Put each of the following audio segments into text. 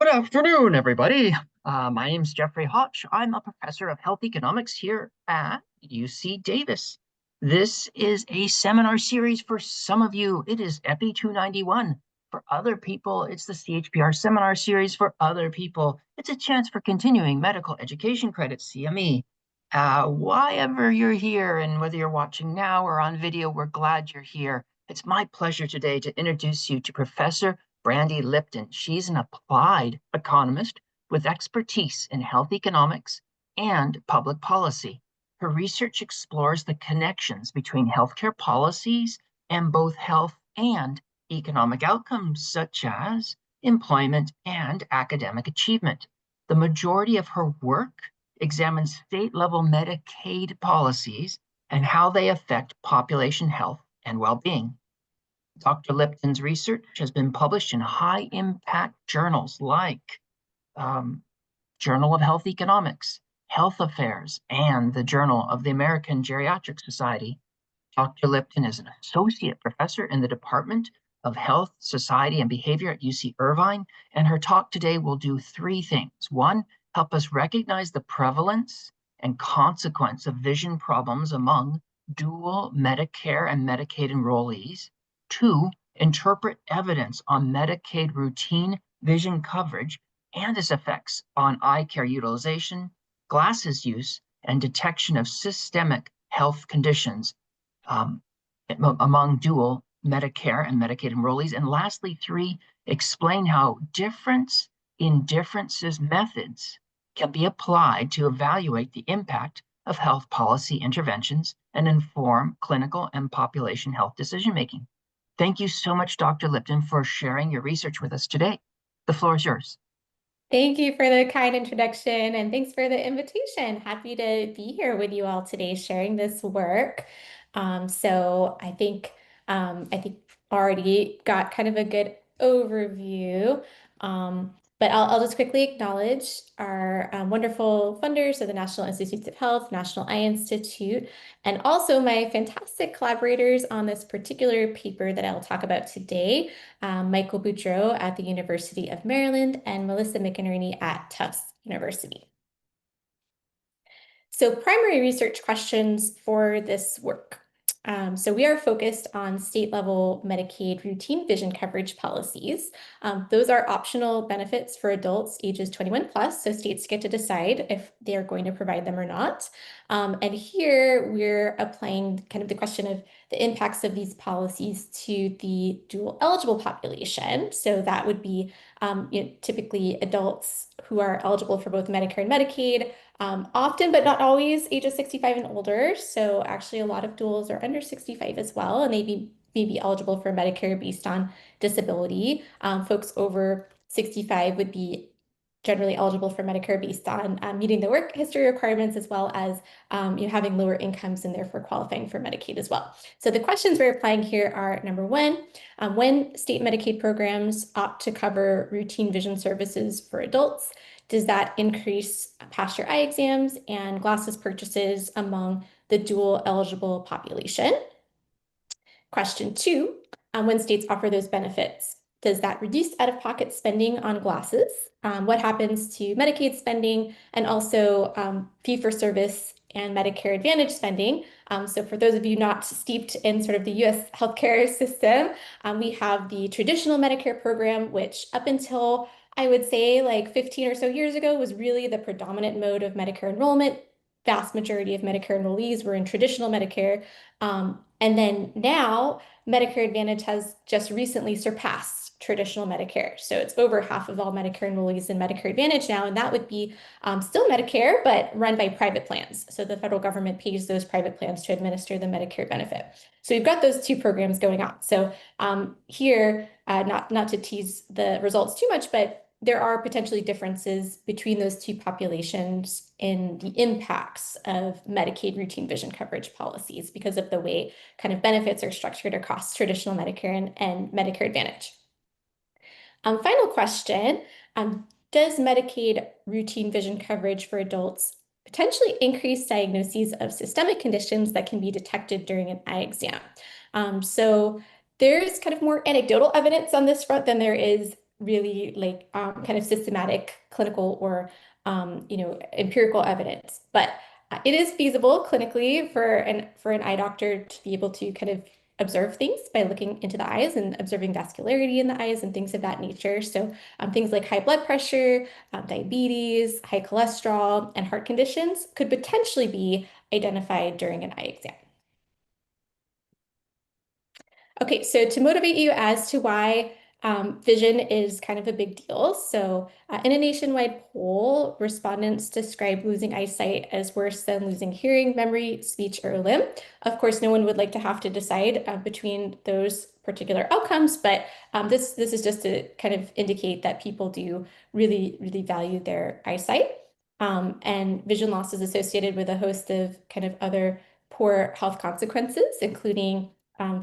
Good afternoon, everybody. My name's Jeffrey Hotch. I'm a professor of health economics here at UC Davis. This is a seminar series for some of you. It is EPI 291. For other people, it's the CHPR seminar series. For other people, it's a chance for continuing medical education credits, CME. Why ever you're here, and whether you're watching now or on video, we're glad you're here. It's my pleasure today to introduce you to Professor Brandy Lipton. She's an applied economist with expertise in health economics and public policy. Her research explores the connections between healthcare policies and both health and economic outcomes, such as employment and academic achievement. The majority of her work examines state-level Medicaid policies and how they affect population health and well-being. Dr. Lipton's research has been published in high-impact journals like Journal of Health Economics, Health Affairs, and the Journal of the American Geriatric Society. Dr. Lipton is an associate professor in the Department of Health, Society, and Behavior at UC Irvine, and her talk today will do three things. One, help us recognize the prevalence and consequence of vision problems among dual Medicare and Medicaid enrollees. Two, interpret evidence on Medicaid routine vision coverage and its effects on eye care utilization, glasses use, and detection of systemic health conditions among dual Medicare and Medicaid enrollees. And lastly, three, explain how difference in differences methods can be applied to evaluate the impact of health policy interventions and inform clinical and population health decision-making. Thank you so much, Dr. Lipton, for sharing your research with us today. The floor is yours. Thank you for the kind introduction, and thanks for the invitation. Happy to be here with you all today sharing this work. So I think already got kind of a good overview. But I'll just quickly acknowledge our wonderful funders of the National Institutes of Health, National Eye Institute, and also my fantastic collaborators on this particular paper that I'll talk about today, Michael Boudreau at the University of Maryland and Melissa McInerney at Tufts University. So primary research questions for this work. So we are focused on state-level Medicaid routine vision coverage policies. Those are optional benefits for adults ages 21 plus, so states get to decide if they are going to provide them or not. And here we're applying kind of the question of the impacts of these policies to the dual eligible population. So that would be typically adults who are eligible for both Medicare and Medicaid, often, but not always, ages 65 and older. So actually a lot of duals are under 65 as well, and they may be eligible for Medicare based on disability. Folks over 65 would be generally eligible for Medicare based on meeting the work history requirements, as well as having lower incomes and therefore qualifying for Medicaid as well. So the questions we're applying here are, number one, when state Medicaid programs opt to cover routine vision services for adults, does that increase past year eye exams and glasses purchases among the dual eligible population? Question two, when states offer those benefits, does that reduce out-of-pocket spending on glasses? What happens to Medicaid spending and also fee-for-service and Medicare Advantage spending? So for those of you not steeped in sort of the US healthcare system, we have the traditional Medicare program, which up until I would say like 15 or so years ago was really the predominant mode of Medicare enrollment. Vast majority of Medicare enrollees were in traditional Medicare. And then now Medicare Advantage has just recently surpassed traditional Medicare. So it's over half of all Medicare enrollees in Medicare Advantage now, and that would be still Medicare, but run by private plans. So the federal government pays those private plans to administer the Medicare benefit. So you've got those two programs going on. So here, not to tease the results too much, but there are potentially differences between those two populations in the impacts of Medicaid routine vision coverage policies because of the way kind of benefits are structured across traditional Medicare and Medicare Advantage. Final question, does Medicaid routine vision coverage for adults potentially increase diagnoses of systemic conditions that can be detected during an eye exam? So there's kind of more anecdotal evidence on this front than there is really like kind of systematic clinical or empirical evidence. But it is feasible clinically for an eye doctor to be able to kind of observe things by looking into the eyes and observing vascularity in the eyes and things of that nature. So things like high blood pressure, diabetes, high cholesterol, and heart conditions could potentially be identified during an eye exam. Okay, so to motivate you as to why vision is kind of a big deal. So, in a nationwide poll, respondents describe losing eyesight as worse than losing hearing, memory, speech, or a limb. Of course, no one would like to have to decide between those particular outcomes, but this is just to kind of indicate that people do really value their eyesight. And vision loss is associated with a host of kind of other poor health consequences, including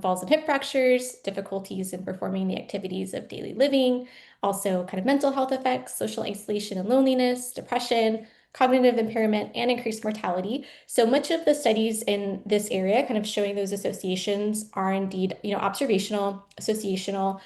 falls and hip fractures, difficulties in performing the activities of daily living, also kind of mental health effects, social isolation and loneliness, depression, cognitive impairment, and increased mortality. So much of the studies in this area kind of showing those associations are indeed, observational, associational.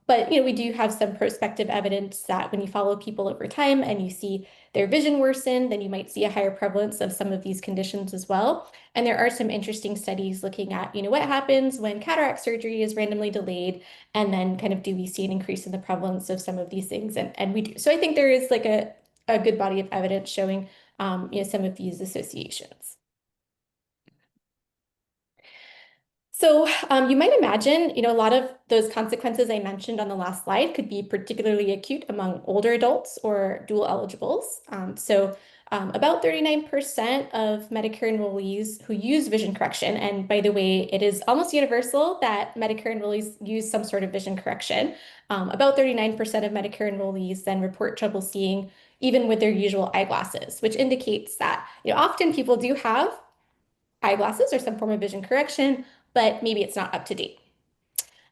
But we do have some prospective evidence that when you follow people over time and you see their vision worsen, then you might see a higher prevalence of some of these conditions as well. And there are some interesting studies looking at, what happens when cataract surgery is randomly delayed, and then kind of do we see an increase in the prevalence of some of these things? And we do. So I think there is like a good body of evidence showing, some of these associations. So you might imagine, a lot of those consequences I mentioned on the last slide could be particularly acute among older adults or dual eligibles. About 39% of Medicare enrollees who use vision correction, and by the way, it is almost universal that Medicare enrollees use some sort of vision correction. About 39% of Medicare enrollees then report trouble seeing even with their usual eyeglasses, which indicates that, often people do have eyeglasses or some form of vision correction, but maybe it's not up to date.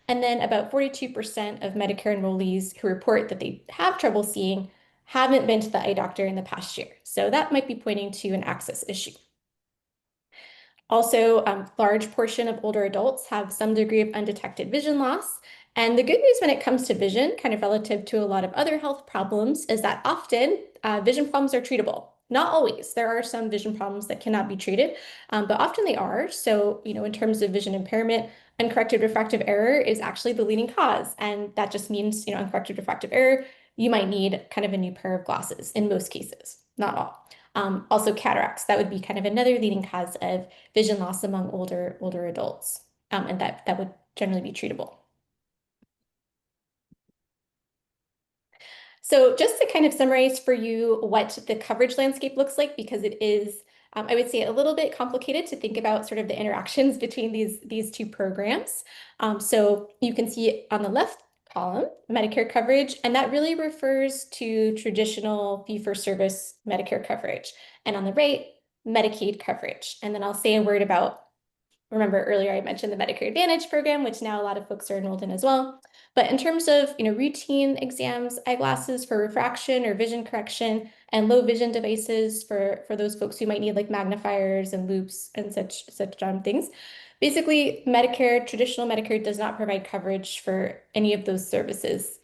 And then about 42% of Medicare enrollees who report that they have trouble seeing haven't been to the eye doctor in the past year. So that might be pointing to an access issue. Also, large portion of older adults have some degree of undetected vision loss. And the good news when it comes to vision, kind of relative to a lot of other health problems, is that often vision problems are treatable. Not always. There are some vision problems that cannot be treated, but often they are. So, in terms of vision impairment, uncorrected refractive error is actually the leading cause. And that just means, uncorrected refractive error, you might need kind of a new pair of glasses in most cases, not all. Also cataracts, that would be kind of another leading cause of vision loss among older adults, and that would generally be treatable. So just to kind of summarize for you what the coverage landscape looks like, because it is, I would say, a little bit complicated to think about sort of the interactions between these two programs. So you can see on the left column, Medicare coverage, and that really refers to traditional fee-for-service Medicare coverage. And on the right, Medicaid coverage. And then I'll say a word about, remember earlier I mentioned the Medicare Advantage program, which now a lot of folks are enrolled in as well. But in terms of, routine exams, eyeglasses for refraction or vision correction, and low vision devices for those folks who might need like magnifiers and loupes and such things. Basically, traditional Medicare does not provide coverage for any of those services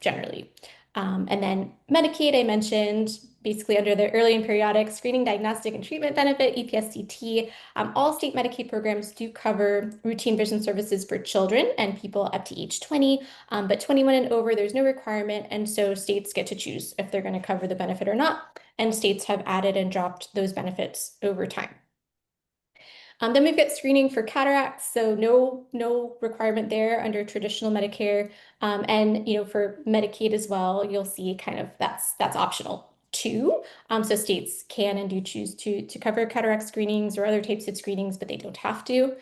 generally. And then Medicaid, I mentioned, basically under the early and periodic screening, diagnostic, and treatment benefit, EPSDT. All state Medicaid programs do cover routine vision services for children and people up to age 20, but 21 and over, there's no requirement, and so states get to choose if they're going to cover the benefit or not, and states have added and dropped those benefits over time. Then we've got screening for cataracts, so no requirement there under traditional Medicare, and for Medicaid as well, you'll see kind of that's optional too. So states can and do choose to cover cataract screenings or other types of screenings, but they don't have to.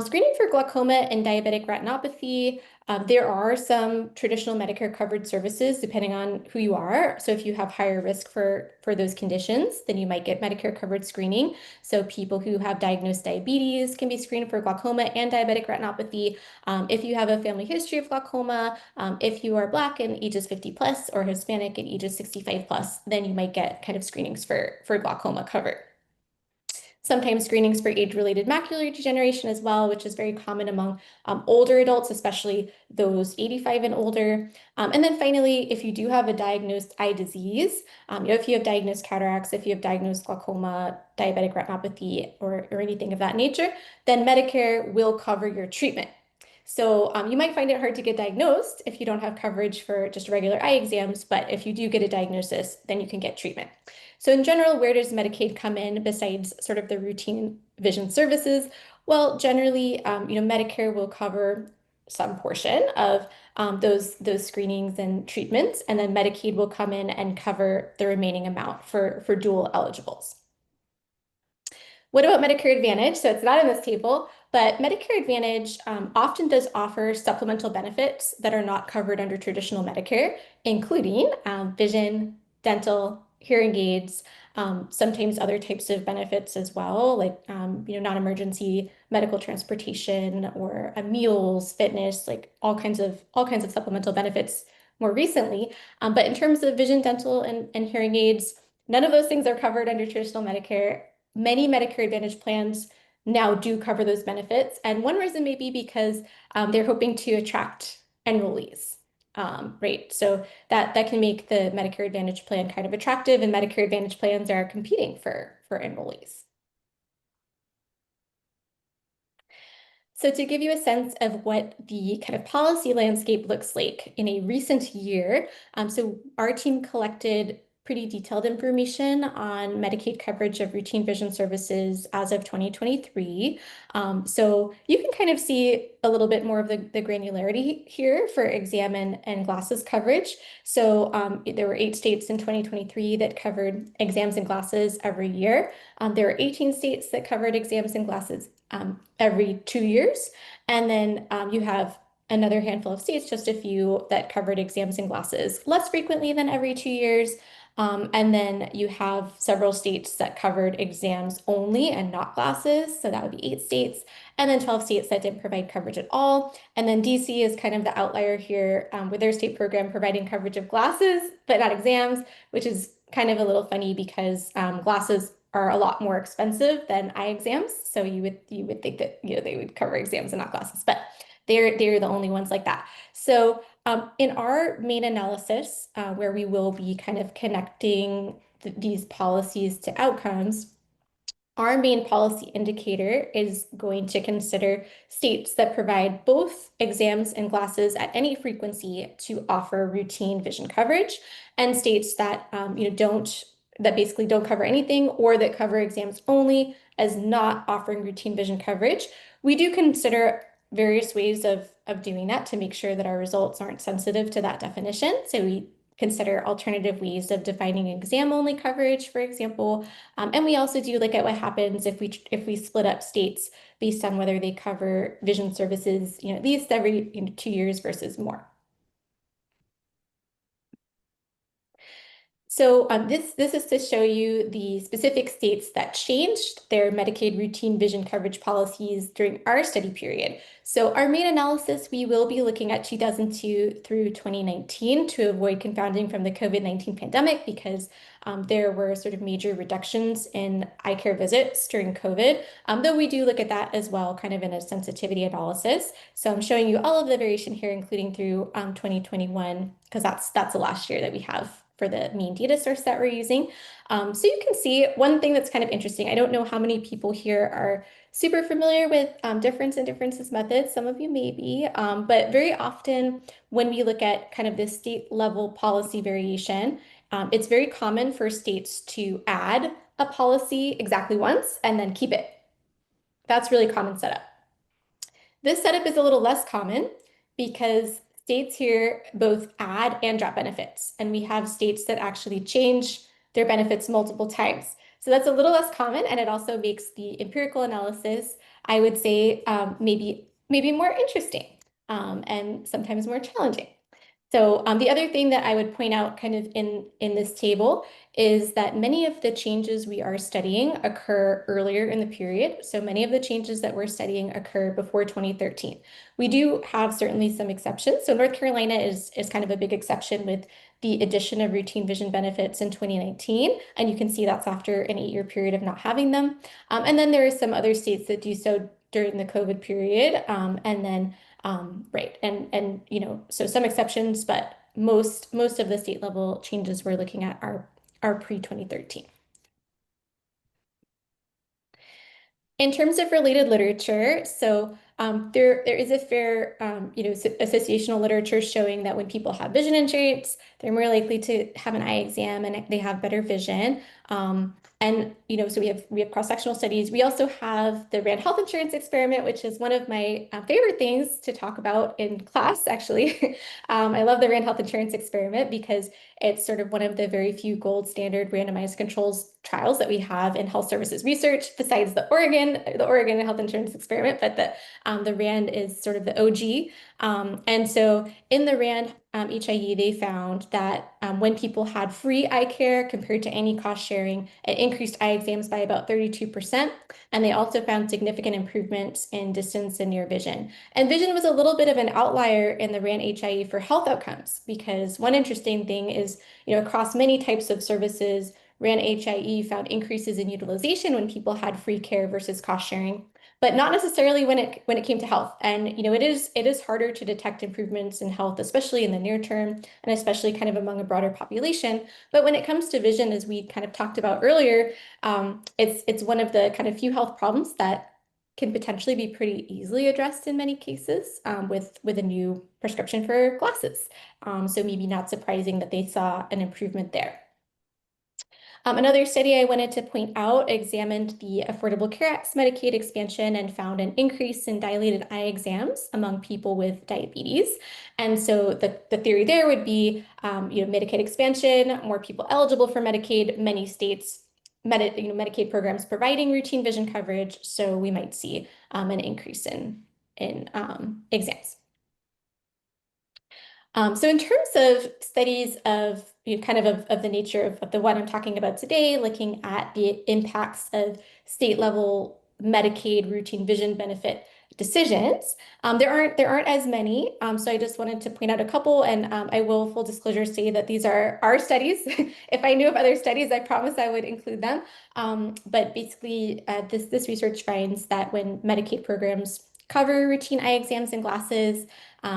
Screening for glaucoma and diabetic retinopathy, there are some traditional Medicare covered services depending on who you are. So if you have higher risk for those conditions, then you might get Medicare covered screening. So people who have diagnosed diabetes can be screened for glaucoma and diabetic retinopathy. If you have a family history of glaucoma, if you are Black and ages 50 plus or Hispanic and ages 65 plus, then you might get kind of screenings for glaucoma covered. Sometimes screenings for age-related macular degeneration as well, which is very common among older adults, especially those 85 and older. And then finally, if you do have a diagnosed eye disease, if you have diagnosed cataracts, if you have diagnosed glaucoma, diabetic retinopathy, or anything of that nature, then Medicare will cover your treatment. So you might find it hard to get diagnosed if you don't have coverage for just regular eye exams, but if you do get a diagnosis, then you can get treatment. So in general, where does Medicaid come in besides sort of the routine vision services? Well, generally, Medicare will cover some portion of those screenings and treatments, and then Medicaid will come in and cover the remaining amount for dual eligibles. What about Medicare Advantage? So it's not in this table, but Medicare Advantage often does offer supplemental benefits that are not covered under traditional Medicare, including vision, dental, hearing aids, sometimes other types of benefits as well, like non-emergency medical transportation or meals, fitness, like all kinds of supplemental benefits more recently. But in terms of vision, dental, and hearing aids, none of those things are covered under traditional Medicare. Many Medicare Advantage plans now do cover those benefits. And one reason may be because they're hoping to attract enrollees, right? So that can make the Medicare Advantage plan kind of attractive, and Medicare Advantage plans are competing for enrollees. So to give you a sense of what the kind of policy landscape looks like in a recent year, so our team collected pretty detailed information on Medicaid coverage of routine vision services as of 2023. So you can kind of see a little bit more of the granularity here for exam and glasses coverage. So there were 8 states in 2023 that covered exams and glasses every year. There were 18 states that covered exams and glasses every 2 years. And then you have another handful of states, just a few, that covered exams and glasses less frequently than every 2 years. And then you have several states that covered exams only and not glasses. So that would be 8 states. And then 12 states that didn't provide coverage at all. And then DC is kind of the outlier here with their state program providing coverage of glasses, but not exams, which is kind of a little funny because glasses are a lot more expensive than eye exams. So you would think that they would cover exams and not glasses, but they're the only ones like that. So in our main analysis, where we will be kind of connecting these policies to outcomes, our main policy indicator is going to consider states that provide both exams and glasses at any frequency to offer routine vision coverage, and states that basically don't cover anything or that cover exams only as not offering routine vision coverage. We do consider various ways of doing that to make sure that our results aren't sensitive to that definition. So we consider alternative ways of defining exam-only coverage, for example. And we also do look at what happens if we split up states based on whether they cover vision services, at least every 2 years versus more. So this is to show you the specific states that changed their Medicaid routine vision coverage policies during our study period. So our main analysis, we will be looking at 2002 through 2019 to avoid confounding from the COVID-19 pandemic, because there were sort of major reductions in eye care visits during COVID, though we do look at that as well, kind of in a sensitivity analysis. So I'm showing you all of the variation here, including through 2021, because that's the last year that we have for the mean data source that we're using. So you can see one thing that's kind of interesting. I don't know how many people here are super familiar with difference and differences methods. Some of you may be, but very often when we look at kind of this state level policy variation, it's very common for states to add a policy exactly once and then keep it. That's really common setup. This setup is a little less common because states here both add and drop benefits, and we have states that actually change their benefits multiple times. So that's a little less common, and it also makes the empirical analysis, I would say, maybe more interesting and sometimes more challenging. So the other thing that I would point out kind of in this table is that many of the changes we are studying occur earlier in the period. So many of the changes that we're studying occur before 2013. We do have certainly some exceptions. So North Carolina is kind of a big exception with the addition of routine vision benefits in 2019, and you can see that's after an 8-year period of not having them. And then there are some other states that do so during the COVID period, and then right, and so some exceptions, but most of the state level changes we're looking at are pre-2013. In terms of related literature, so there is a fair associational literature showing that when people have vision injuries, they're more likely to have an eye exam and they have better vision. And so we have cross-sectional studies. We also have the Rand health insurance experiment, which is one of my favorite things to talk about in class, actually. I love the Rand health insurance experiment because it's sort of one of the very few gold standard randomized controls trials that we have in health services research, besides the Oregon health insurance experiment, but the Rand is sort of the OG. And so in the Rand HIE, they found that when people had free eye care compared to any cost sharing, it increased eye exams by about 32%. And they also found significant improvements in distance and near vision. And vision was a little bit of an outlier in the Rand HIE for health outcomes, because one interesting thing is, across many types of services, Rand HIE found increases in utilization when people had free care versus cost sharing, but not necessarily when it came to health. And it is harder to detect improvements in health, especially in the near term, and especially kind of among a broader population. But when it comes to vision, as we kind of talked about earlier, it's one of the kind of few health problems that can potentially be pretty easily addressed in many cases with a new prescription for glasses. So maybe not surprising that they saw an improvement there. Another study I wanted to point out examined the Affordable Care Act's Medicaid expansion and found an increase in dilated eye exams among people with diabetes. And so the theory there would be, Medicaid expansion, more people eligible for Medicaid, many states, Medicaid programs providing routine vision coverage. So we might see an increase in exams. So in terms of studies of of the nature of the one I'm talking about today, looking at the impacts of state level Medicaid routine vision benefit decisions, there aren't as many. So I just wanted to point out a couple, and I will, full disclosure, say that these are our studies. If I knew of other studies, I promise I would include them. But basically, this research finds that when Medicaid programs cover routine eye exams and glasses,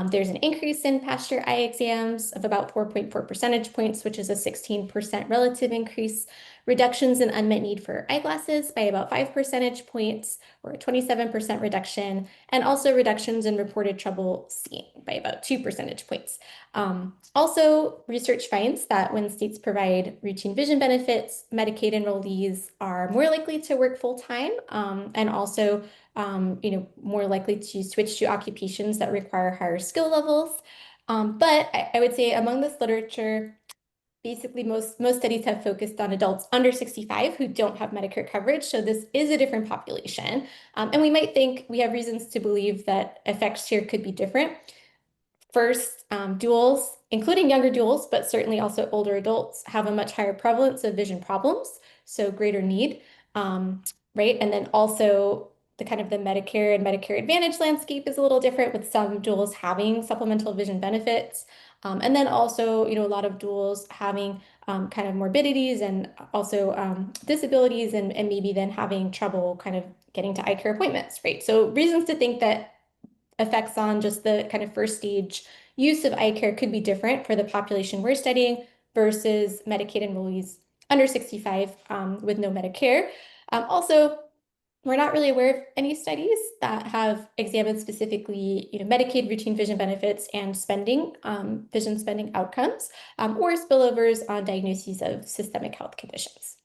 there's an increase in past year eye exams of about 4.4 percentage points, which is a 16% relative increase. Reductions in unmet need for eyeglasses by about 5 percentage points, or a 27% reduction, and also reductions in reported trouble seeing by about 2 percentage points. Also, research finds that when states provide routine vision benefits, Medicaid enrollees are more likely to work full-time, and also more likely to switch to occupations that require higher skill levels. But I would say among this literature, basically most studies have focused on adults under 65 who don't have Medicare coverage. So this is a different population. And we might think we have reasons to believe that effects here could be different. First, duals, including younger duals, but certainly also older adults, have a much higher prevalence of vision problems, so greater need, right? And then also the kind of the Medicare and Medicare Advantage landscape is a little different, with some duals having supplemental vision benefits. And then also, a lot of duals having kind of morbidities and also disabilities, and maybe then having trouble kind of getting to eye care appointments, right? So reasons to think that effects on just the kind of first stage use of eye care could be different for the population we're studying versus Medicaid enrollees under 65 with no Medicare. Also, we're not really aware of any studies that have examined specifically, Medicaid routine vision benefits and spending, vision spending outcomes, or spillovers on diagnoses of systemic health conditions.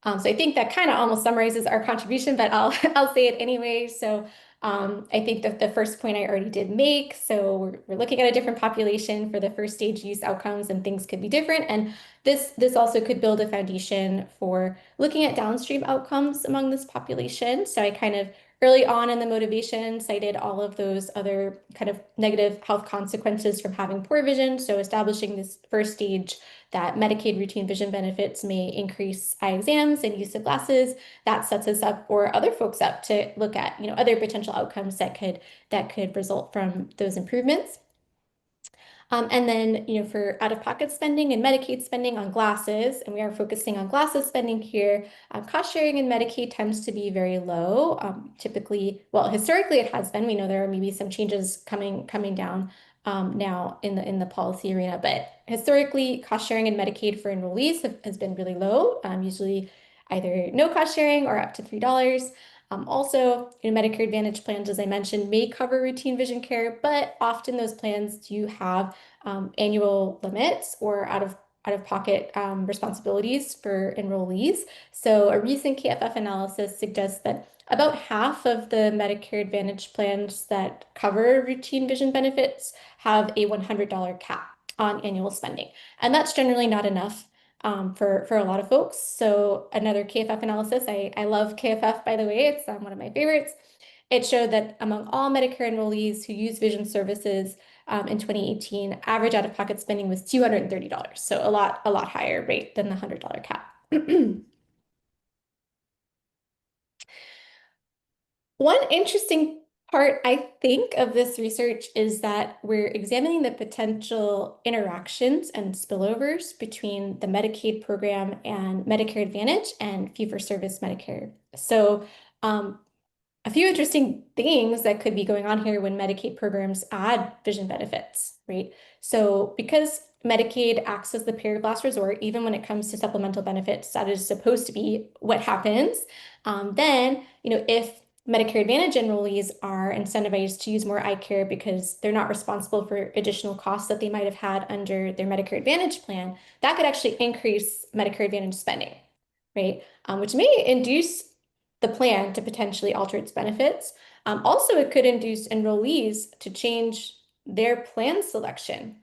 So I think that kind of almost summarizes our contribution, but I'll say it anyway. So I think that the first point I already did make, so we're looking at a different population for the first stage use outcomes, and things could be different. And this also could build a foundation for looking at downstream outcomes among this population. So I kind of early on in the motivation cited all of those other kind of negative health consequences from having poor vision. So establishing this first stage that Medicaid routine vision benefits may increase eye exams and use of glasses, that sets us up, or other folks up, to look at other potential outcomes that could result from those improvements. And then, for out-of-pocket spending and Medicaid spending on glasses, and we are focusing on glasses spending here, cost sharing in Medicaid tends to be very low. Typically, well, historically it has been. We know there are maybe some changes coming down now in the policy arena, but historically, cost sharing in Medicaid for enrollees has been really low, usually either no cost sharing or up to $3. Also, Medicare Advantage plans, as I mentioned, may cover routine vision care, but often those plans do have annual limits or out of pocket responsibilities for enrollees. So a recent KFF analysis suggests that about half of the Medicare Advantage plans that cover routine vision benefits have a $100 cap on annual spending. And that's generally not enough for a lot of folks. So another KFF analysis, I love KFF, by the way, it's one of my favorites. It showed that among all Medicare enrollees who use vision services in 2018, average out-of-pocket spending was $230. So a lot higher rate than the $100 cap. One interesting part, I think, of this research is that we're examining the potential interactions and spillovers between the Medicaid program and Medicare Advantage and fee-for-service Medicare. So a few interesting things that could be going on here when Medicaid programs add vision benefits, right? So because Medicaid acts as the payer of last resort, even when it comes to supplemental benefits, that is supposed to be what happens. Then, if Medicare Advantage enrollees are incentivized to use more eye care because they're not responsible for additional costs that they might have had under their Medicare Advantage plan, that could actually increase Medicare Advantage spending, right? Which may induce the plan to potentially alter its benefits. Also, it could induce enrollees to change their plan selection,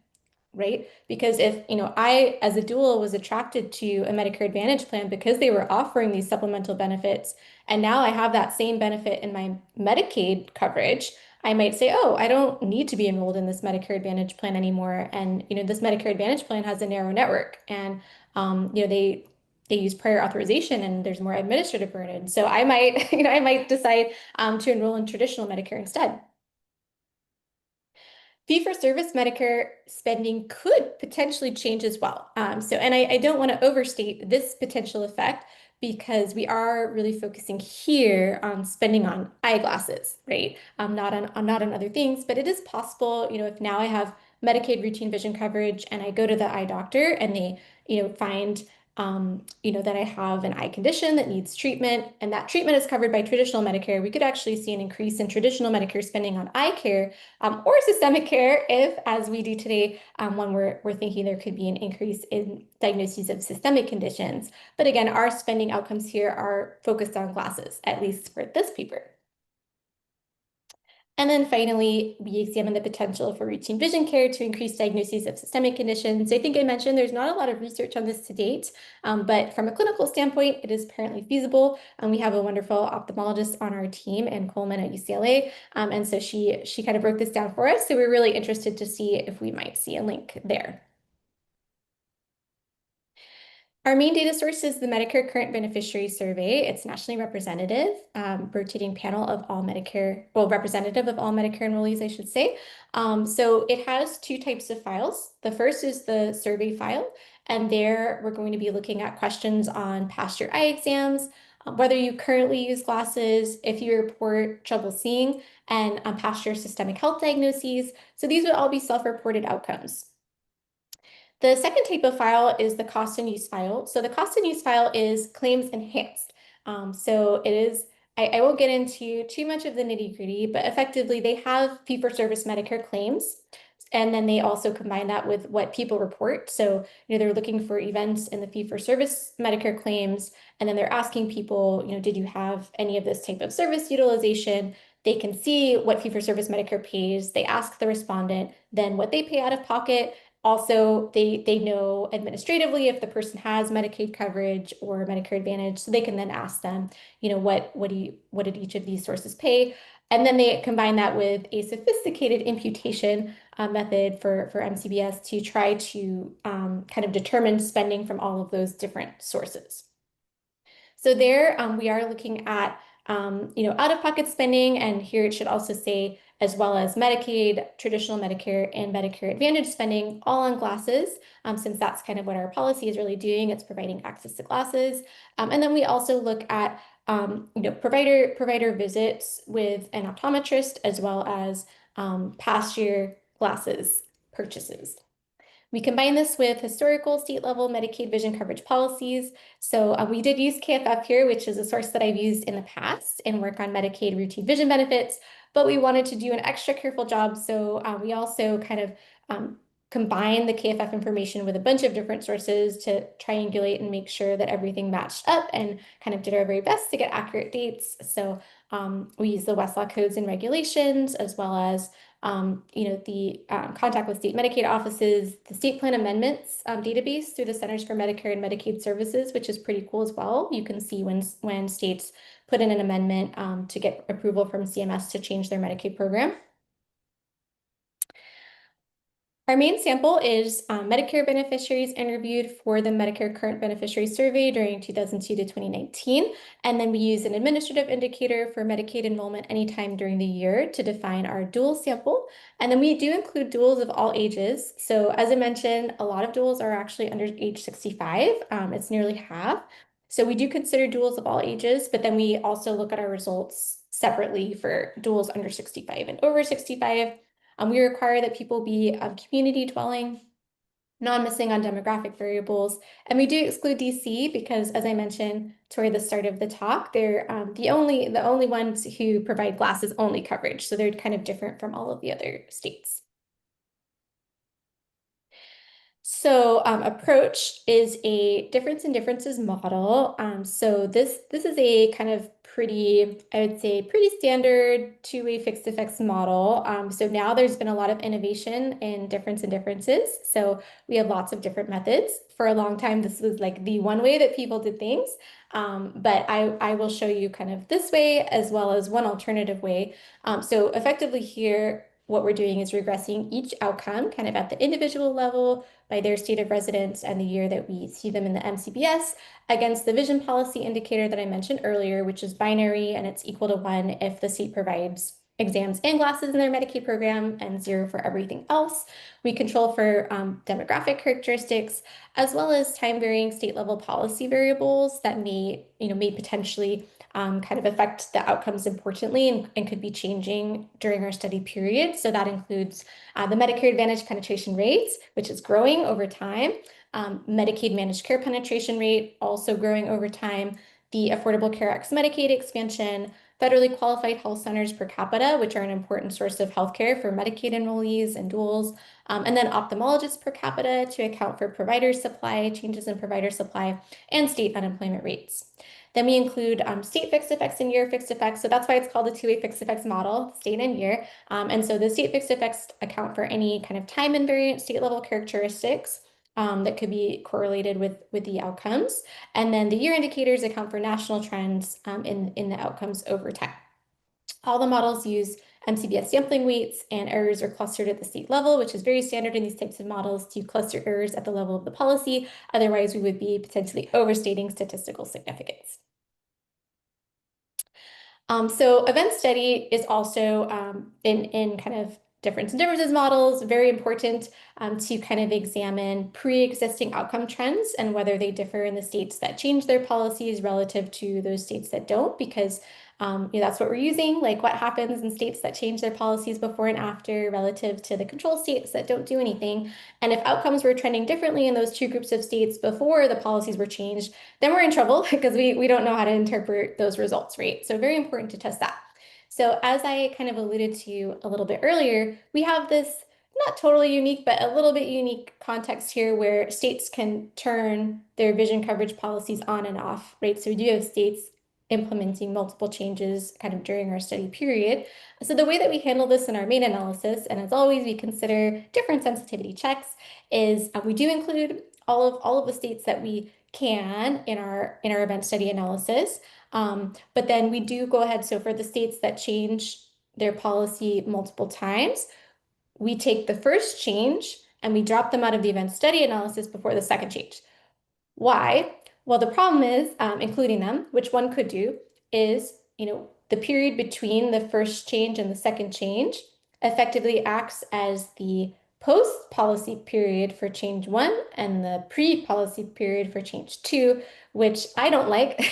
right? Because if, I, as a dual, was attracted to a Medicare Advantage plan because they were offering these supplemental benefits, and now I have that same benefit in my Medicaid coverage, I might say, oh, I don't need to be enrolled in this Medicare Advantage plan anymore. And, this Medicare Advantage plan has a narrow network, and, they use prior authorization and there's more administrative burden. So I might, I might decide to enroll in traditional Medicare instead. Fee-for-service Medicare spending could potentially change as well. And I don't want to overstate this potential effect because we are really focusing here on spending on eyeglasses, right? Not on other things, but it is possible, if now I have Medicaid routine vision coverage and I go to the eye doctor and they, find that I have an eye condition that needs treatment, and that treatment is covered by traditional Medicare, we could actually see an increase in traditional Medicare spending on eye care or systemic care if, as we do today, when we're thinking there could be an increase in diagnoses of systemic conditions. But again, our spending outcomes here are focused on glasses, at least for this paper. And then finally, we examine the potential for routine vision care to increase diagnoses of systemic conditions. I think I mentioned there's not a lot of research on this to date, but from a clinical standpoint, it is apparently feasible. We have a wonderful ophthalmologist on our team in Coleman at UCLA. And so she kind of broke this down for us. So we're really interested to see if we might see a link there. Our main data source is the Medicare Current Beneficiary Survey. It's nationally representative, rotating panel of all Medicare, well, representative of all Medicare enrollees, I should say. So it has two types of files. The first is the survey file, and there we're going to be looking at questions on past year eye exams, whether you currently use glasses, if you report trouble seeing, and past year systemic health diagnoses. So these would all be self-reported outcomes. The second type of file is the cost and use file. So the cost and use file is claims enhanced. So it is, I won't get into too much of the nitty gritty, but effectively they have fee-for-service Medicare claims. And then they also combine that with what people report. So, they're looking for events in the fee-for-service Medicare claims, and then they're asking people, did you have any of this type of service utilization? They can see what fee-for-service Medicare pays. They ask the respondent, then what they pay out of pocket. Also, they know administratively if the person has Medicaid coverage or Medicare Advantage, so they can then ask them, what did each of these sources pay? And then they combine that with a sophisticated imputation method for MCBS to try to kind of determine spending from all of those different sources. So there we are looking at out-of-pocket spending, and here it should also say as well as Medicaid, traditional Medicare, and Medicare Advantage spending, all on glasses, since that's kind of what our policy is really doing. It's providing access to glasses. And then we also look at provider visits with an optometrist, as well as past year glasses purchases. We combine this with historical state-level Medicaid vision coverage policies. So we did use KFF here, which is a source that I've used in the past and work on Medicaid routine vision benefits, but we wanted to do an extra careful job. So we also kind of combine the KFF information with a bunch of different sources to triangulate and make sure that everything matched up, and kind of did our very best to get accurate dates. So we use the Westlaw codes and regulations, as well as the contact with state Medicaid offices, the state plan amendments database through the Centers for Medicare and Medicaid Services, which is pretty cool as well. You can see when states put in an amendment to get approval from CMS to change their Medicaid program. Our main sample is Medicare beneficiaries interviewed for the Medicare Current Beneficiary Survey during 2002 to 2019. And then we use an administrative indicator for Medicaid enrollment anytime during the year to define our dual sample. And then we do include duals of all ages. So as I mentioned, a lot of duals are actually under age 65. It's nearly half. So we do consider duals of all ages, but then we also look at our results separately for duals under 65 and over 65. We require that people be community dwelling, non-missing on demographic variables. And we do exclude DC because, as I mentioned toward the start of the talk, they're the only ones who provide glasses only coverage. So they're kind of different from all of the other states. So approach is a difference in differences model. So this is a kind of pretty, I would say, pretty standard two-way fixed effects model. So now there's been a lot of innovation in difference in differences. So we have lots of different methods. For a long time, this was like the one way that people did things. But I will show you kind of this way, as well as one alternative way. So effectively here, what we're doing is regressing each outcome kind of at the individual level by their state of residence and the year that we see them in the MCBS against the vision policy indicator that I mentioned earlier, which is binary, and it's equal to 1 if the state provides exams and glasses in their Medicaid program, and 0 for everything else. We control for demographic characteristics, as well as time varying state level policy variables that may potentially kind of affect the outcomes importantly, and could be changing during our study period. So that includes the Medicare Advantage penetration rates, which is growing over time, Medicaid managed care penetration rate also growing over time, the Affordable Care Act's Medicaid expansion, federally qualified health centers per capita, which are an important source of healthcare for Medicaid enrollees and duals, and then ophthalmologists per capita to account for provider supply, changes in provider supply, and state unemployment rates. Then we include state fixed effects and year fixed effects. So that's why it's called a two-way fixed effects model, state and year. And so the state fixed effects account for any kind of time invariant state level characteristics that could be correlated with the outcomes. And then the year indicators account for national trends in the outcomes over time. All the models use MCBS sampling weights, and errors are clustered at the state level, which is very standard in these types of models to cluster errors at the level of the policy. Otherwise, we would be potentially overstating statistical significance. So event study is also in kind of difference in differences models, very important to kind of examine pre-existing outcome trends and whether they differ in the states that change their policies relative to those states that don't, because that's what we're using, like what happens in states that change their policies before and after relative to the control states that don't do anything. And if outcomes were trending differently in those two groups of states before the policies were changed, then we're in trouble because we don't know how to interpret those results, right? So very important to test that. So as I kind of alluded to a little bit earlier, we have this not totally unique, but a little bit unique context here where states can turn their vision coverage policies on and off, right? So we do have states implementing multiple changes kind of during our study period. So the way that we handle this in our main analysis, and as always, we consider different sensitivity checks, is we do include all of the states that we can in our event study analysis. But then we do go ahead. So for the states that change their policy multiple times, we take the first change and we drop them out of the event study analysis before the second change. Why? Well, the problem is, including them, which one could do, is, the period between the first change and the second change effectively acts as the post-policy period for change one and the pre-policy period for change two, which I don't like,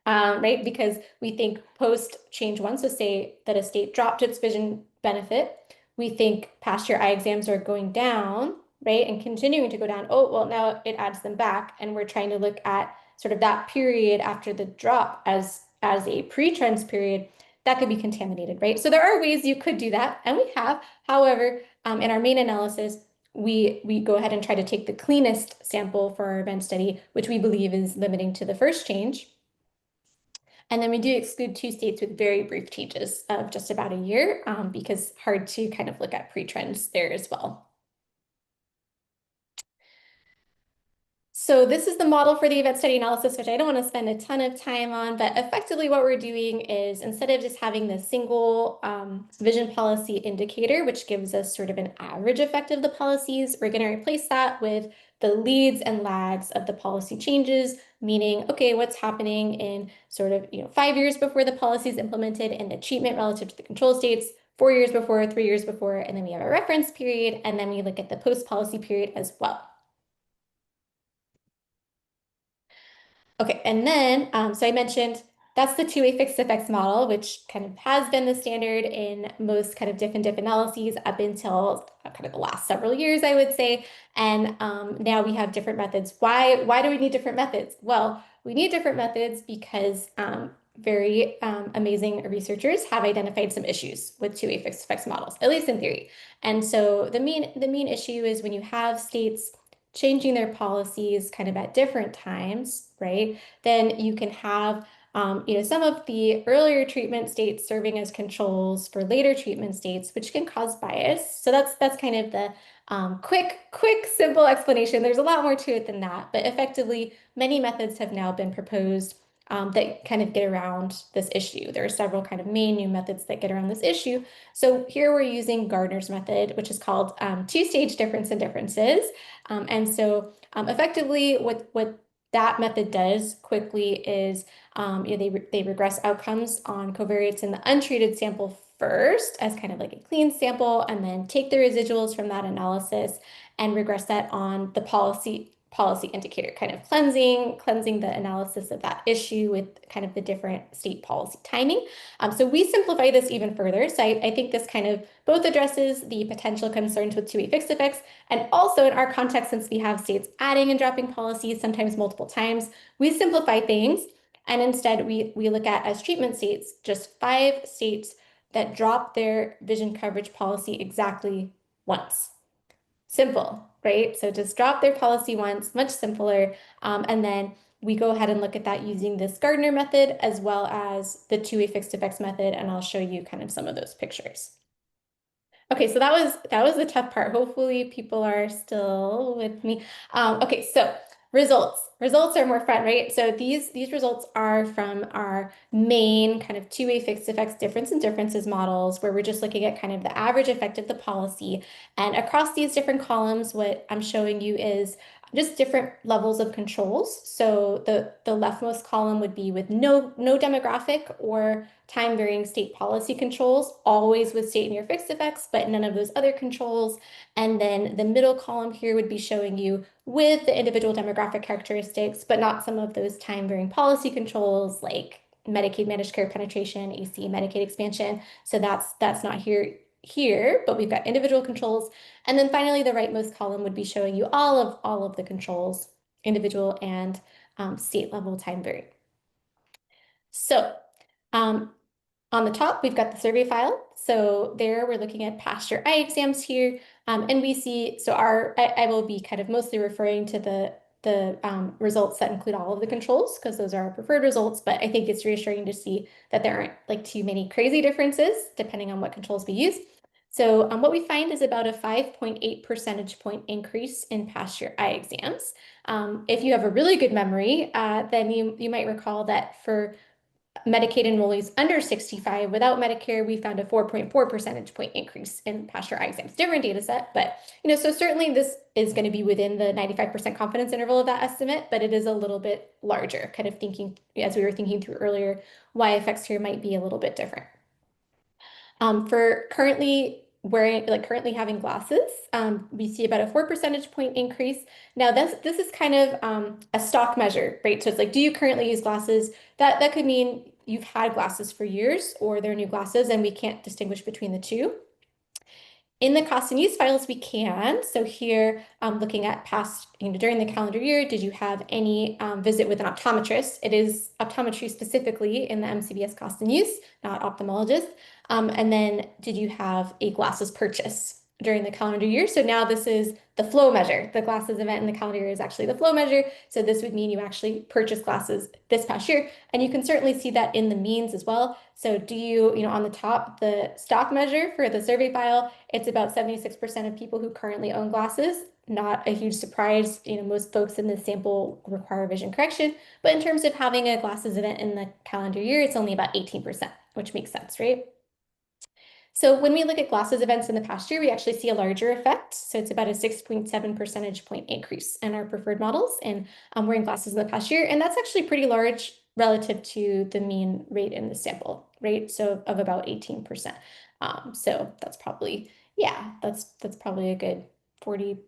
right? Because we think post change one, so say that a state dropped its vision benefit, we think past year eye exams are going down, right? And continuing to go down. Oh, well, now it adds them back. And we're trying to look at sort of that period after the drop as a pre-trends period that could be contaminated, right? So there are ways you could do that, and we have. However, in our main analysis, we go ahead and try to take the cleanest sample for our event study, which we believe is limiting to the first change. And then we do exclude two states with very brief changes of just about a year, because hard to kind of look at pre-trends there as well. So this is the model for the event study analysis, which I don't want to spend a ton of time on, but effectively what we're doing is instead of just having the single vision policy indicator, which gives us sort of an average effect of the policies, we're going to replace that with the leads and lags of the policy changes, meaning, okay, what's happening in sort of 5 years before the policy is implemented and the treatment relative to the control states, 4 years before, 3 years before, and then we have a reference period, and then we look at the post-policy period as well. Okay, and then, so I mentioned that's the two-way fixed effects model, which kind of has been the standard in most kind of diff and diff analyses up until kind of the last several years, I would say. And now we have different methods. Why do we need different methods? Well, we need different methods because very amazing researchers have identified some issues with two-way fixed effects models, at least in theory. And so the main issue is when you have states changing their policies kind of at different times, right? Then you can have, some of the earlier treatment states serving as controls for later treatment states, which can cause bias. So that's kind of the quick, simple explanation. There's a lot more to it than that, but effectively, many methods have now been proposed that kind of get around this issue. There are several kind of main new methods that get around this issue. So here we're using Gardner's method, which is called two-stage difference in differences. And so effectively what that method does quickly is they regress outcomes on covariates in the untreated sample first as kind of like a clean sample, and then take the residuals from that analysis and regress that on the policy indicator, kind of cleansing the analysis of that issue with kind of the different state policy timing. So we simplify this even further. So I think this kind of both addresses the potential concerns with two-way fixed effects, and also in our context, since we have states adding and dropping policies sometimes multiple times, we simplify things. And instead we look at as treatment states, just 5 states that drop their vision coverage policy exactly once. Simple, right? So just drop their policy once, much simpler. And then we go ahead and look at that using this Gardner method as well as the two-way fixed effects method. And I'll show you kind of some of those pictures. Okay, so that was the tough part. Hopefully people are still with me. Okay, so results. Results are more fun, right? So these results are from our main kind of two-way fixed effects difference and differences models, where we're just looking at kind of the average effect of the policy. And across these different columns, what I'm showing you is just different levels of controls. So the leftmost column would be with no demographic or time varying state policy controls, always with state and year fixed effects, but none of those other controls. And then the middle column here would be showing you with the individual demographic characteristics, but not some of those time varying policy controls like Medicaid managed care penetration, AC Medicaid expansion. So that's not here, but we've got individual controls. And then finally, the rightmost column would be showing you all of the controls, individual and state level time varying. So on the top, we've got the survey file. So there we're looking at past year eye exams here. And we see, so I will be kind of mostly referring to the results that include all of the controls, because those are our preferred results. But I think it's reassuring to see that there aren't like too many crazy differences depending on what controls we use. So what we find is about a 5.8 percentage point increase in past year eye exams. If you have a really good memory, then you might recall that for Medicaid enrollees under 65 without Medicare, we found a 4.4 percentage point increase in past year eye exams. Different data set, but so certainly this is going to be within the 95% confidence interval of that estimate, but it is a little bit larger, kind of thinking, as we were thinking through earlier, why effects here might be a little bit different. For currently having glasses, we see about a 4 percentage point increase. Now this is kind of a stock measure, right? So it's like, do you currently use glasses? That could mean you've had glasses for years or they're new glasses and we can't distinguish between the two. In the cost and use files, we can. So here, looking at past, during the calendar year, did you have any visit with an optometrist? It is optometry specifically in the MCBS cost and use, not ophthalmologist. And then did you have a glasses purchase during the calendar year? So now this is the flow measure. The glasses event in the calendar year is actually the flow measure. So this would mean you actually purchased glasses this past year. And you can certainly see that in the means as well. So do you, on the top, the stock measure for the survey file, it's about 76% of people who currently own glasses. Not a huge surprise. Most folks in this sample require vision correction. But in terms of having a glasses event in the calendar year, it's only about 18%, which makes sense, right? So when we look at glasses events in the past year, we actually see a larger effect. So it's about a 6.7 percentage point increase in our preferred models and wearing glasses in the past year. And that's actually pretty large relative to the mean rate in the sample, right? So of about 18%. So that's probably, yeah, that's probably a good 40%,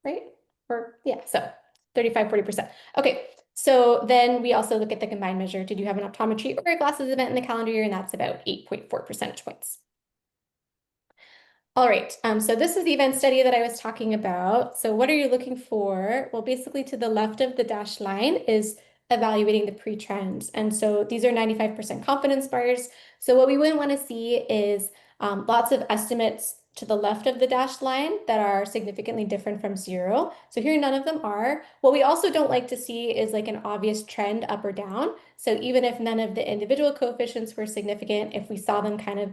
right? Or yeah, so 35, 40%. Okay, so then we also look at the combined measure. Did you have an optometry or a glasses event in the calendar year? And that's about 8.4 percentage points. All right, so this is the event study that I was talking about. So what are you looking for? Well, basically to the left of the dashed line is evaluating the pre-trend. And so these are 95% confidence bars. So what we would want to see is lots of estimates to the left of the dashed line that are significantly different from zero. So here none of them are. What we also don't like to see is like an obvious trend up or down. So even if none of the individual coefficients were significant, if we saw them kind of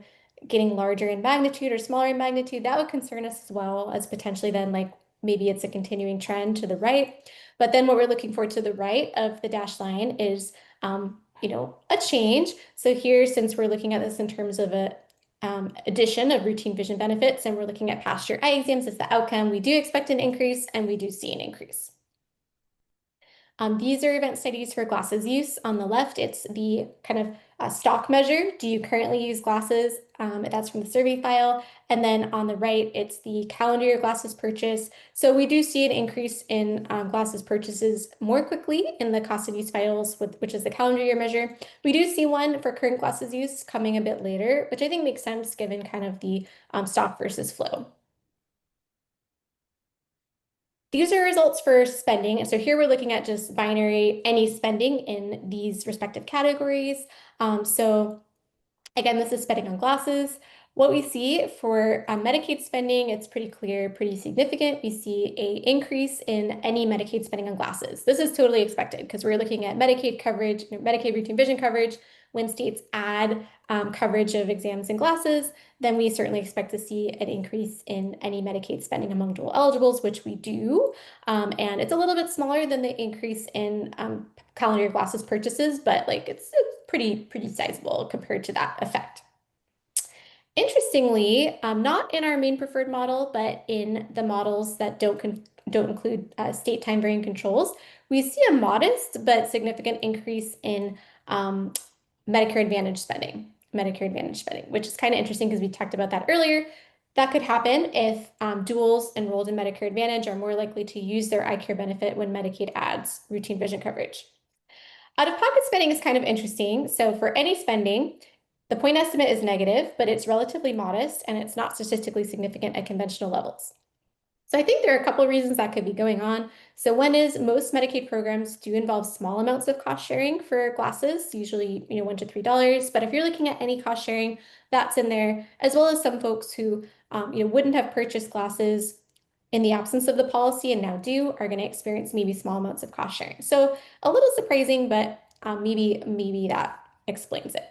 getting larger in magnitude or smaller in magnitude, that would concern us as well as potentially then like maybe it's a continuing trend to the right. But then what we're looking for to the right of the dashed line is, a change. So here, since we're looking at this in terms of a addition of routine vision benefits, and we're looking at past year eye exams as the outcome, we do expect an increase and we do see an increase. These are event studies for glasses use. On the left, it's the kind of stock measure. Do you currently use glasses? That's from the survey file. And then on the right, it's the calendar year glasses purchase. So we do see an increase in glasses purchases more quickly in the cost of use files, which is the calendar year measure. We do see one for current glasses use coming a bit later, which I think makes sense given kind of the stock versus flow. These are results for spending. So here we're looking at just binary any spending in these respective categories. So again, this is spending on glasses. What we see for Medicaid spending, it's pretty clear, pretty significant. We see an increase in any Medicaid spending on glasses. This is totally expected because we're looking at Medicaid coverage, Medicaid routine vision coverage. When states add coverage of exams and glasses, then we certainly expect to see an increase in any Medicaid spending among dual eligibles, which we do. And it's a little bit smaller than the increase in calendar year glasses purchases, but like it's pretty sizable compared to that effect. Interestingly, not in our main preferred model, but in the models that don't include state time varying controls, we see a modest but significant increase in Medicare Advantage spending, which is kind of interesting because we talked about that earlier. That could happen if duals enrolled in Medicare Advantage are more likely to use their eye care benefit when Medicaid adds routine vision coverage. Out-of-pocket spending is kind of interesting. So for any spending, the point estimate is negative, but it's relatively modest and it's not statistically significant at conventional levels. So I think there are a couple of reasons that could be going on. So one is most Medicaid programs do involve small amounts of cost sharing for glasses, usually $1 to $3. But if you're looking at any cost sharing, that's in there, as well as some folks who wouldn't have purchased glasses in the absence of the policy and now do are going to experience maybe small amounts of cost sharing. So a little surprising, but maybe that explains it.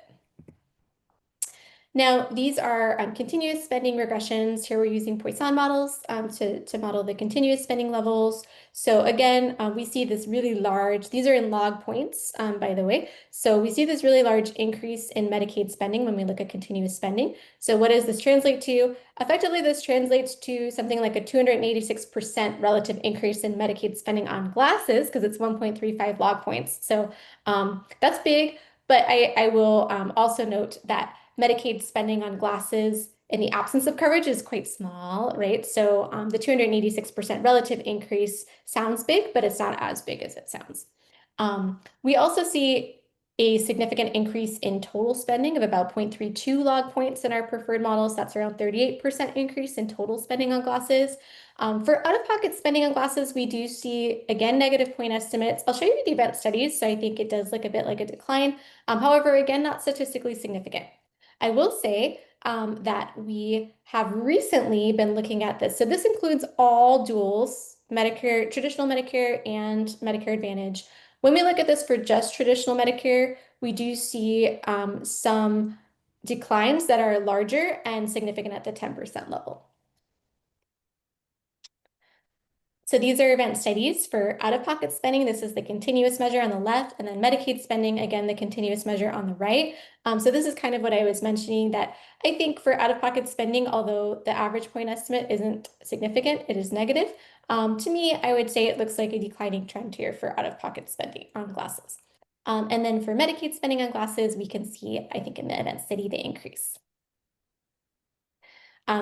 Now, these are continuous spending regressions. Here we're using Poisson models to model the continuous spending levels. So again, we see this really large, these are in log points, by the way. So we see this really large increase in Medicaid spending when we look at continuous spending. So what does this translate to? Effectively, this translates to something like a 286% relative increase in Medicaid spending on glasses because it's 1.35 log points. So that's big, but I will also note that Medicaid spending on glasses in the absence of coverage is quite small, right? So the 286% relative increase sounds big, but it's not as big as it sounds. We also see a significant increase in total spending of about 0.32 log points in our preferred models. That's around 38% increase in total spending on glasses. For out-of-pocket spending on glasses, we do see, again, negative point estimates. I'll show you the event studies, so I think it does look a bit like a decline. However, again, not statistically significant. I will say that we have recently been looking at this. So this includes all duals, Medicare, traditional Medicare and Medicare Advantage. When we look at this for just traditional Medicare, we do see some declines that are larger and significant at the 10% level. So these are event studies for out-of-pocket spending. This is the continuous measure on the left, and then Medicaid spending, again, the continuous measure on the right. So this is kind of what I was mentioning, that I think for out-of-pocket spending, although the average point estimate isn't significant, it is negative. To me, I would say it looks like a declining trend here for out-of-pocket spending on glasses. And then for Medicaid spending on glasses, we can see, I think in the event study, the increase.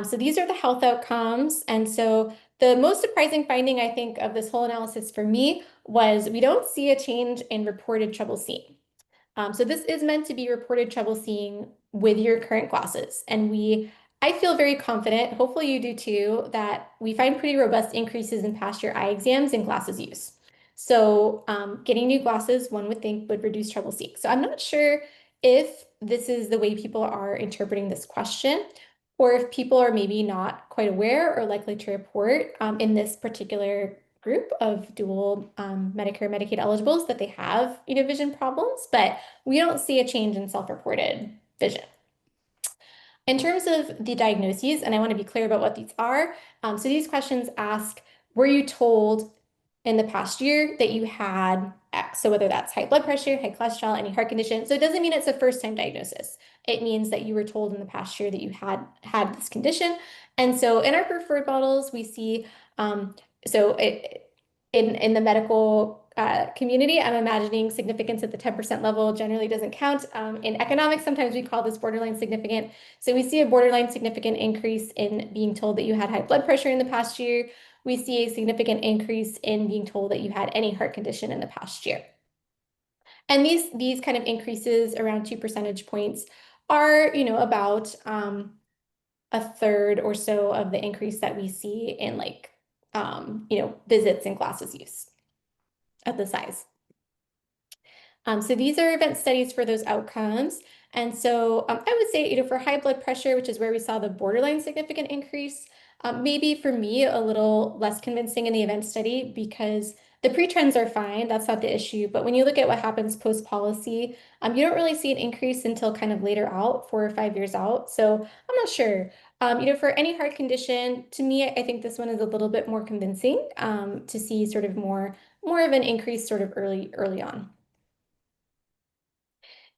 So these are the health outcomes. And so the most surprising finding, I think, of this whole analysis for me was we don't see a change in reported trouble seeing. So this is meant to be reported trouble seeing with your current glasses. And I feel very confident, hopefully you do too, that we find pretty robust increases in past year eye exams and glasses use. So getting new glasses, one would think, would reduce trouble seeing. So I'm not sure if this is the way people are interpreting this question, or if people are maybe not quite aware or likely to report in this particular group of dual Medicare and Medicaid eligibles that they have vision problems, but we don't see a change in self-reported vision. In terms of the diagnoses, and I want to be clear about what these are, so these questions ask, were you told in the past year that you had X? So whether that's high blood pressure, high cholesterol, any heart condition. So it doesn't mean it's a first-time diagnosis. It means that you were told in the past year that you had this condition. And so in our preferred models, we see, in the medical community, I'm imagining significance at the 10% level generally doesn't count. In economics, sometimes we call this borderline significant. So we see a borderline significant increase in being told that you had high blood pressure in the past year. We see a significant increase in being told that you had any heart condition in the past year. And these kind of increases around 2 percentage points are, about a third or so of the increase that we see in visits and glasses use at the size. So these are event studies for those outcomes. And so I would say, for high blood pressure, which is where we saw the borderline significant increase, maybe for me, a little less convincing in the event study because the pre-trends are fine. That's not the issue. But when you look at what happens post-policy, you don't really see an increase until kind of later out, 4 or 5 years out. So I'm not sure. For any heart condition, to me, I think this one is a little bit more convincing to see sort of more of an increase sort of early on.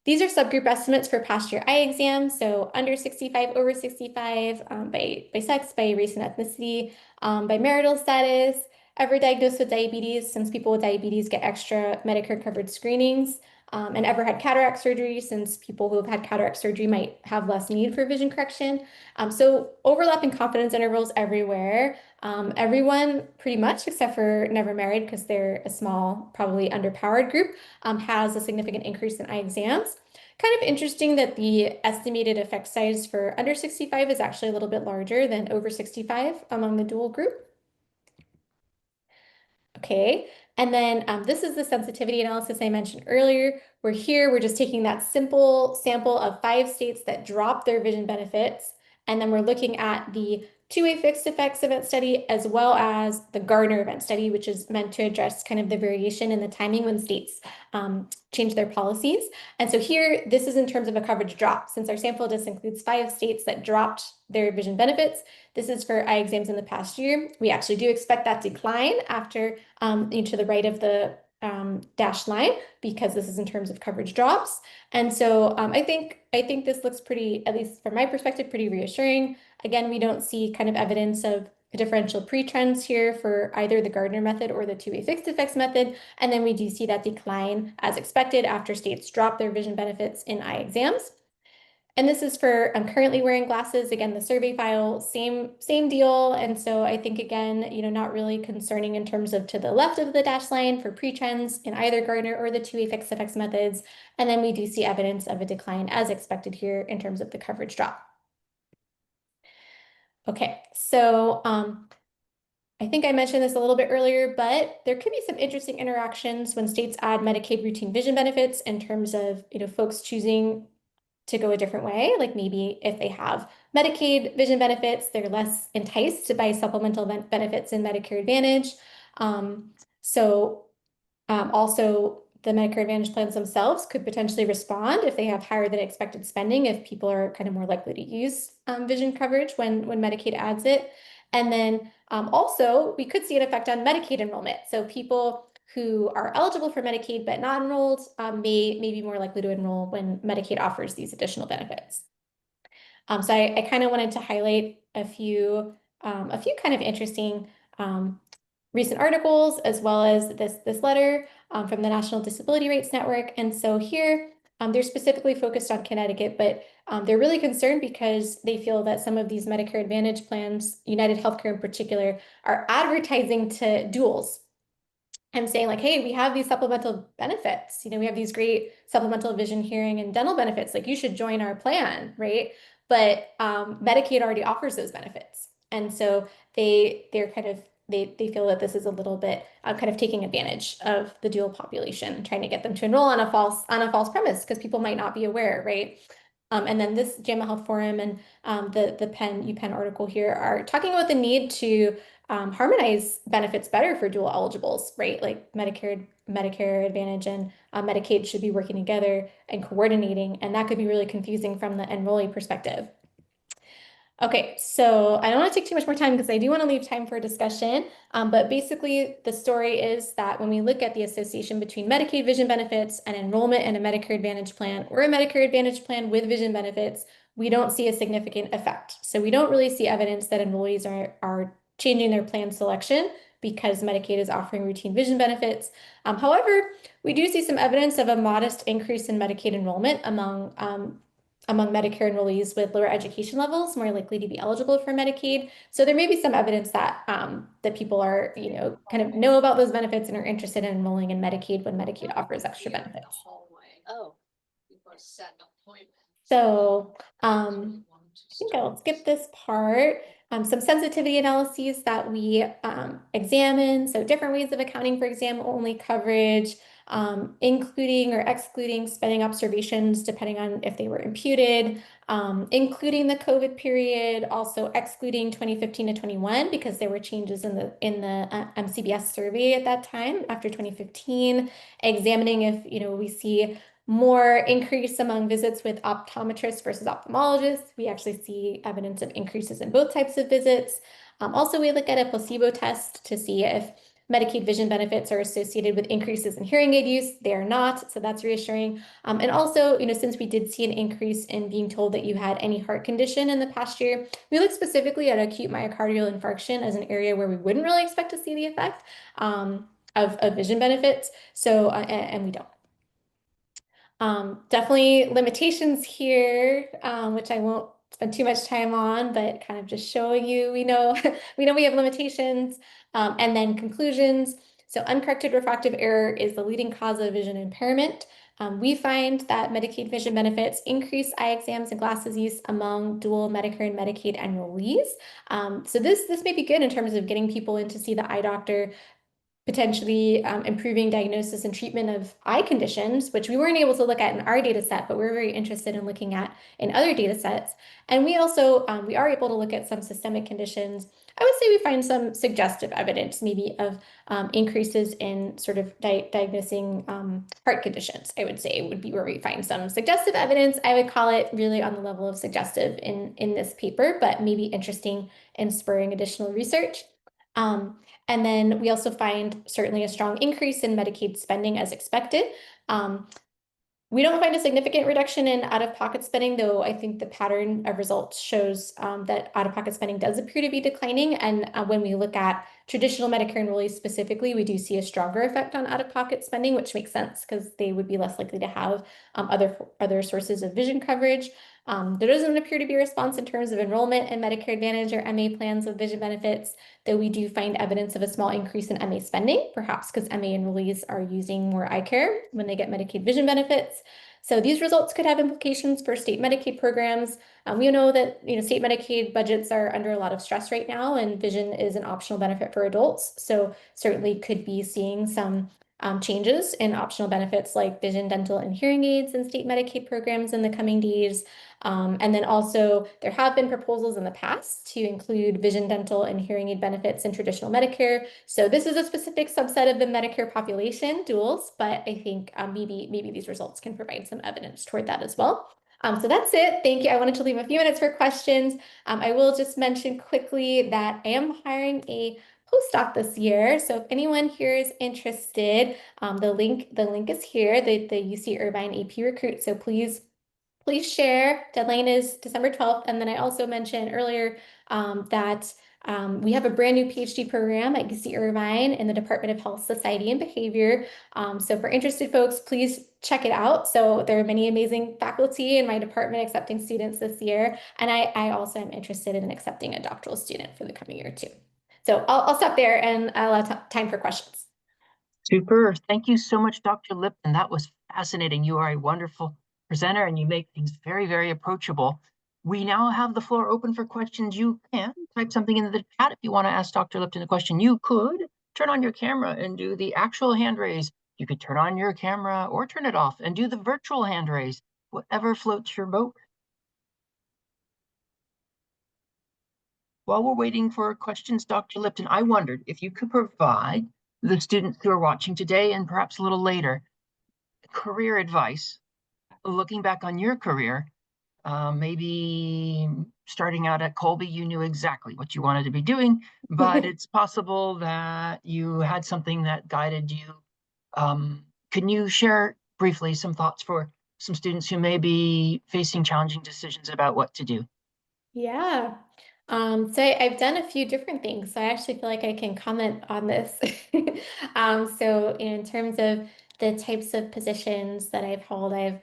These are subgroup estimates for past year eye exams, so under 65, over 65, by sex, by race and ethnicity, by marital status, ever diagnosed with diabetes, since people with diabetes get extra Medicare covered screenings, and ever had cataract surgery, since people who have had cataract surgery might have less need for vision correction. So overlapping confidence intervals everywhere. Everyone pretty much, except for never married, because they're a small, probably underpowered group, has a significant increase in eye exams. Kind of interesting that the estimated effect size for under 65 is actually a little bit larger than over 65 among the dual group. Okay, and then this is the sensitivity analysis I mentioned earlier. We're just taking that simple sample of 5 states that drop their vision benefits, and then we're looking at the two-way fixed effects event study, as well as the Gardner event study, which is meant to address kind of the variation in the timing when states change their policies. And so here, this is in terms of a coverage drop. Since our sample just includes 5 states that dropped their vision benefits, this is for eye exams in the past year. We actually do expect that decline after to the right of the dashed line, because this is in terms of coverage drops. And so I think this looks pretty, at least from my perspective, pretty reassuring. Again, we don't see kind of evidence of differential pre-trends here for either the Gardner method or the two-way fixed effects method. And then we do see that decline as expected after states drop their vision benefits in eye exams. And this is for I'm currently wearing glasses. Again, the survey file, same deal. And so I think, again, not really concerning in terms of to the left of the dashed line for pre-trends in either Gardner or the two-way fixed effects methods. And then we do see evidence of a decline as expected here in terms of the coverage drop. Okay, so I think I mentioned this a little bit earlier, but there could be some interesting interactions when states add Medicaid routine vision benefits in terms of folks choosing to go a different way. Like maybe if they have Medicaid vision benefits, they're less enticed by supplemental benefits in Medicare Advantage. Also, the Medicare Advantage plans themselves could potentially respond if they have higher than expected spending, if people are kind of more likely to use vision coverage when Medicaid adds it. And then also, we could see an effect on Medicaid enrollment. So people who are eligible for Medicaid but not enrolled may be more likely to enroll when Medicaid offers these additional benefits. So I kind of wanted to highlight a few kind of interesting recent articles, as well as this letter from the National Disability Rates Network. And so here, they're specifically focused on Connecticut, but they're really concerned because they feel that some of these Medicare Advantage plans, United Healthcare in particular, are advertising to duals and saying like, hey, we have these supplemental benefits. We have these great supplemental vision, hearing, and dental benefits. Like, you should join our plan, right? But Medicaid already offers those benefits. And so they're kind of, they feel that this is a little bit kind of taking advantage of the dual population, trying to get them to enroll on a false premise, because people might not be aware, right? And then this JAMA Health Forum and the UPenn article here are talking about the need to harmonize benefits better for dual eligibles, right? Like Medicare Advantage and Medicaid should be working together and coordinating, and that could be really confusing from the enrollee perspective. Okay, so I don't want to take too much more time because I do want to leave time for discussion. But basically, the story is that when we look at the association between Medicaid vision benefits and enrollment in a Medicare Advantage plan or a Medicare Advantage plan with vision benefits, we don't see a significant effect. So we don't really see evidence that enrollees are changing their plan selection because Medicaid is offering routine vision benefits. However, we do see some evidence of a modest increase in Medicaid enrollment among Medicare enrollees with lower education levels, more likely to be eligible for Medicaid. So there may be some evidence that that people are, kind of know about those benefits and are interested in enrolling in Medicaid when Medicaid offers extra benefits. So I think I'll skip this part. Some sensitivity analyses that we examine. So different ways of accounting for exam-only coverage, including or excluding spending observations depending on if they were imputed, including the COVID period, also excluding 2015 to 21 because there were changes in the CBS survey at that time after 2015, examining if we see more increase among visits with optometrists versus ophthalmologists. We actually see evidence of increases in both types of visits. Also, we look at a placebo test to see if Medicaid vision benefits are associated with increases in hearing aid use. They are not, so that's reassuring. And also, since we did see an increase in being told that you had any heart condition in the past year, we look specifically at acute myocardial infarction as an area where we wouldn't really expect to see the effect of vision benefits. So, and we don't. Definitely limitations here, which I won't spend too much time on, but kind of just showing you, we know we have limitations. And then conclusions. So uncorrected refractive error is the leading cause of vision impairment. We find that Medicaid vision benefits increase eye exams and glasses use among dual Medicare and Medicaid enrollees. So this may be good in terms of getting people in to see the eye doctor potentially improving diagnosis and treatment of eye conditions, which we weren't able to look at in our data set, but we're very interested in looking at in other data sets. And we also, we are able to look at some systemic conditions. I would say we find some suggestive evidence maybe of increases in sort of diagnosing heart conditions, I would say would be where we find some suggestive evidence. I would call it really on the level of suggestive in this paper, but maybe interesting in spurring additional research. Um, and then we also find certainly a strong increase in Medicaid spending as expected. Um, we don't find a significant reduction in out-of-pocket spending, though I think the pattern of results shows that out-of-pocket spending does appear to be declining. And when we look at traditional Medicare enrollees specifically, we do see a stronger effect on out-of-pocket spending, which makes sense because they would be less likely to have other sources of vision coverage. There doesn't appear to be a response in terms of enrollment in Medicare Advantage or MA plans with vision benefits, though we do find evidence of a small increase in MA spending, perhaps because MA enrollees are using more eye care when they get Medicaid vision benefits. So these results could have implications for state Medicaid programs. We know that state Medicaid budgets are under a lot of stress right now, and vision is an optional benefit for adults. So certainly could be seeing some changes in optional benefits like vision, dental, and hearing aids in state Medicaid programs in the coming days. And then also there have been proposals in the past to include vision, dental, and hearing aid benefits in traditional Medicare. So this is a specific subset of the Medicare population, duals, but I think maybe these results can provide some evidence toward that as well. So that's it. Thank you. I wanted to leave a few minutes for questions. I will just mention quickly that I am hiring a postdoc this year. So if anyone here is interested, the link is here, the UC Irvine AP Recruit. So please share. Deadline is December 12th. And then I also mentioned earlier that we have a brand new PhD program at UC Irvine in the Department of Health, Society, and Behavior. So for interested folks, please check it out. So there are many amazing faculty in my department accepting students this year. And I also am interested in accepting a doctoral student for the coming year too. So I'll stop there and I'll have time for questions. Super. Thank you so much, Dr. Lipton. That was fascinating. You are a wonderful presenter and you make things very, very approachable. We now have the floor open for questions. You can type something in the chat if you want to ask Dr. Lipton a question. You could turn on your camera and do the actual hand raise. You could turn on your camera or turn it off and do the virtual hand raise, whatever floats your boat. While we're waiting for questions, Dr. Lipton, I wondered if you could provide the students who are watching today and perhaps a little later career advice, looking back on your career, maybe starting out at Colby, you knew exactly what you wanted to be doing, but it's possible that you had something that guided you. Can you share briefly some thoughts for some students who may be facing challenging decisions about what to do? Yeah. So I've done a few different things. So I actually feel like I can comment on this. So in terms of the types of positions that I've held, I've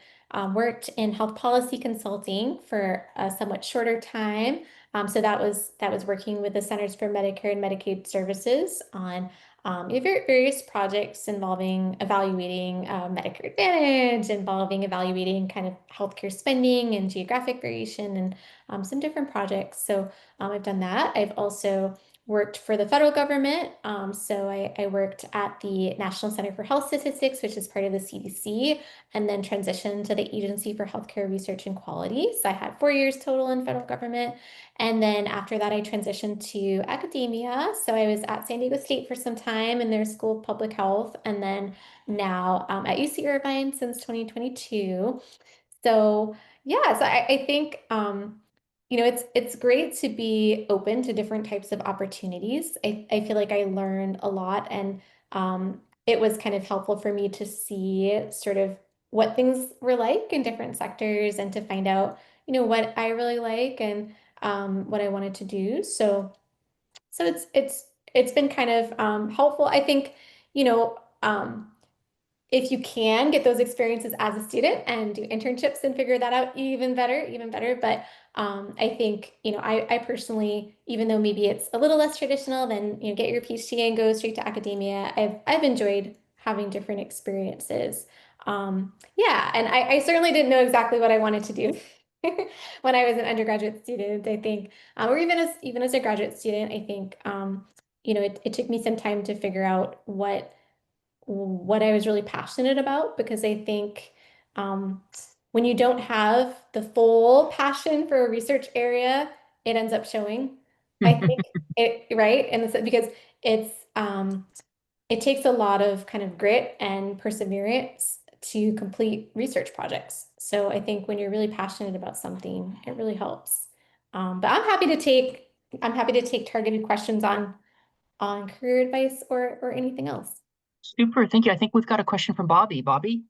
worked in health policy consulting for a somewhat shorter time. So that was working with the Centers for Medicare and Medicaid Services on various projects involving evaluating Medicare Advantage, involving evaluating kind of healthcare spending and geographic variation and some different projects. So I've done that. I've also worked for the federal government. So I worked at the National Center for Health Statistics, which is part of the CDC, and then transitioned to the Agency for Healthcare Research and Quality. So I had 4 years total in federal government. And then after that, I transitioned to academia. So I was at San Diego State for some time in their School of Public Health, and then now at UC Irvine since 2022. So yeah, so I think it's great to be open to different types of opportunities. I feel like I learned a lot, and it was kind of helpful for me to see sort of what things were like in different sectors and to find out, what I really like and what I wanted to do. So it's been kind of helpful. I think, you know, um, if you can get those experiences as a student and do internships and figure that out, even better, even better. But I think, I personally, even though maybe it's a little less traditional than, get your PhD and go straight to academia, I've enjoyed having different experiences. Yeah, and I certainly didn't know exactly what I wanted to do when I was an undergraduate student, I think, or even as a graduate student, I think it took me some time to figure out what I was really passionate about because I think um, when you don't have the full passion for a research area, it ends up showing. I think right? And it's because it's it takes a lot of kind of grit and perseverance to complete research projects. So I think when you're really passionate about something, it really helps. But I'm happy to take targeted questions on career advice or anything else. Super, thank you. I think we've got a question from Bobby. Bobby?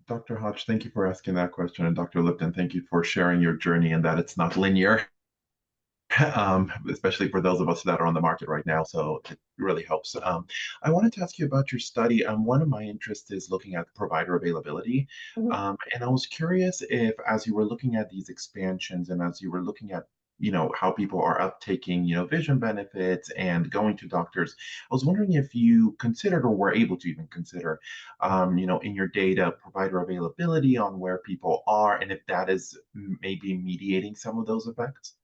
Dr. Hodge, thank you for asking that question. And Dr. Lipton, thank you for sharing your journey and that it's not linear, especially for those of us that are on the market right now. So it really helps. I wanted to ask you about your study. One of my interests is looking at provider availability. Mhm. And I was curious if, as you were looking at these expansions and as you were looking at how people are uptaking vision benefits and going to doctors, I was wondering if you considered or were able to even consider in your data provider availability on where people are and if that is maybe mediating some of those effects.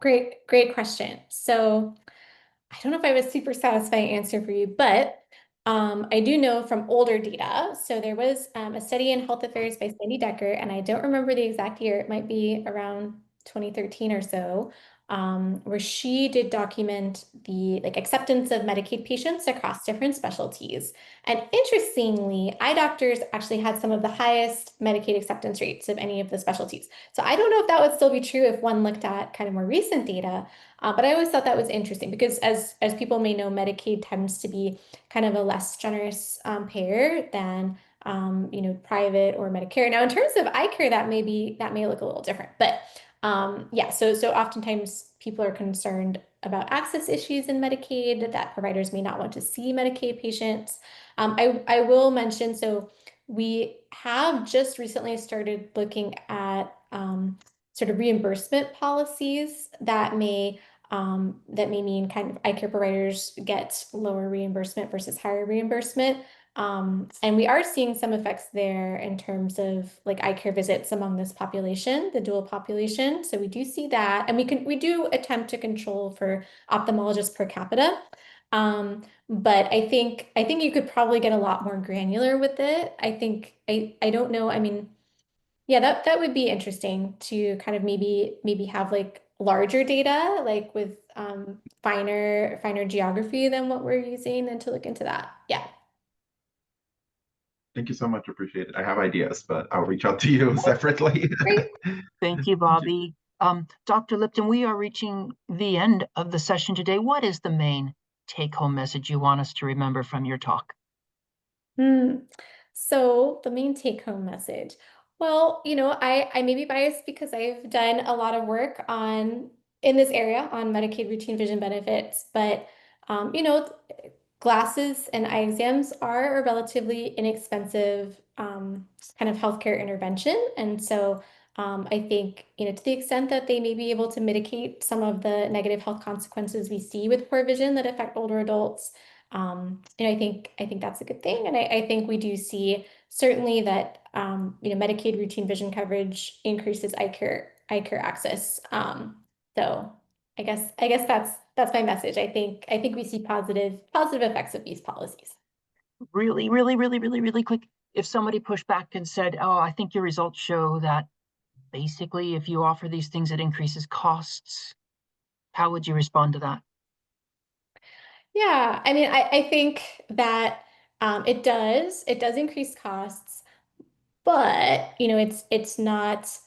Great question. So I don't know if I have a super satisfying answer for you, but I do know from older data. So there was a study in Health Affairs by Sandy Decker, and I don't remember the exact year. It might be around 2013 or so, where she did document the acceptance of Medicaid patients across different specialties. And interestingly, eye doctors actually had some of the highest Medicaid acceptance rates of any of the specialties. So I don't know if that would still be true if one looked at kind of more recent data. But I always thought that was interesting because as people may know, Medicaid tends to be kind of a less generous payer than private or Medicare. Now, in terms of eye care, that may look a little different. But yeah, so oftentimes people are concerned about access issues in Medicaid, that providers may not want to see Medicaid patients. I will mention, so we have just recently started looking at sort of reimbursement policies that may mean kind of eye care providers get lower reimbursement versus higher reimbursement. And we are seeing some effects there in terms of like eye care visits among this population, the dual population. So we do see that, and we do attempt to control for ophthalmologists per capita. But I think you could probably get a lot more granular with it. I don't know. I mean, yeah, that would be interesting to kind of maybe have like larger data, like with finer geography than what we're using, and to look into that. Yeah. Thank you so much. Appreciate it. I have ideas, but I'll reach out to you separately. Great. Thank you, Bobby. Dr. Lipton, we are reaching the end of the session today. What is the main take-home message you want us to remember from your talk? Hmm. So the main take-home message. Well, I may be biased because I've done a lot of work on in this area on Medicaid routine vision benefits, but glasses and eye exams are a relatively inexpensive kind of healthcare intervention. And so I think, to the extent that they may be able to mitigate some of the negative health consequences we see with poor vision that affect older adults, I think that's a good thing. And I think we do see certainly that Medicaid routine vision coverage increases eye care access. So I guess that's my message. I think we see positive effects of these policies. Really, really, really, really, really quick. If somebody pushed back and said, "Oh, I think your results show that basically if you offer these things, it increases costs," how would you respond to that? Yeah, I mean, I think that it does increase costs. But, it's not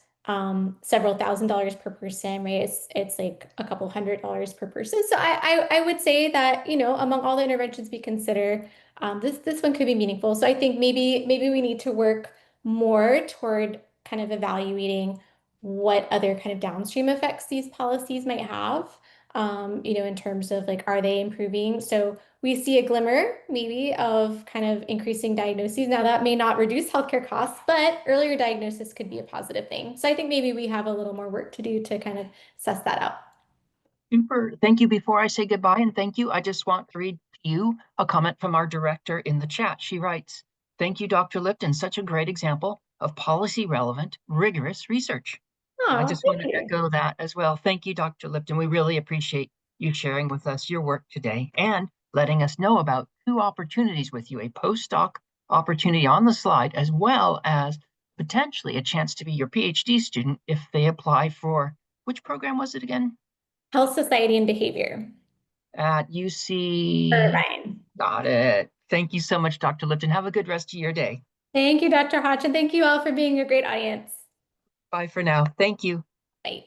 several $1,000s per person, right? It's like a couple $100s per person. So I would say that, among all the interventions we consider, this one could be meaningful. So I think maybe we need to work more toward kind of evaluating what other kind of downstream effects these policies might have. In terms of like, are they improving? So we see a glimmer maybe of kind of increasing diagnoses. Now that may not reduce healthcare costs, but earlier diagnosis could be a positive thing. So I think maybe we have a little more work to do to kind of suss that out. Super. Thank you. Before I say goodbye and thank you, I just want to read you a comment from our director in the chat. She writes, "Thank you, Dr. Lipton. Such a great example of policy relevant, rigorous research." I Oh, just want thank to you. echo that as well. Thank you, Dr. Lipton. We really appreciate you sharing with us your work today and letting us know about two opportunities with you, a postdoc opportunity on the slide, as well as potentially a chance to be your PhD student if they apply for, which program was it again? Health, society, and behavior. At UC. Irvine. Got it. Thank you so much, Dr. Lipton. Have a good rest of your day. Thank you, Dr. Hodge, and thank you all for being a great audience. Bye for now. Thank you. Bye.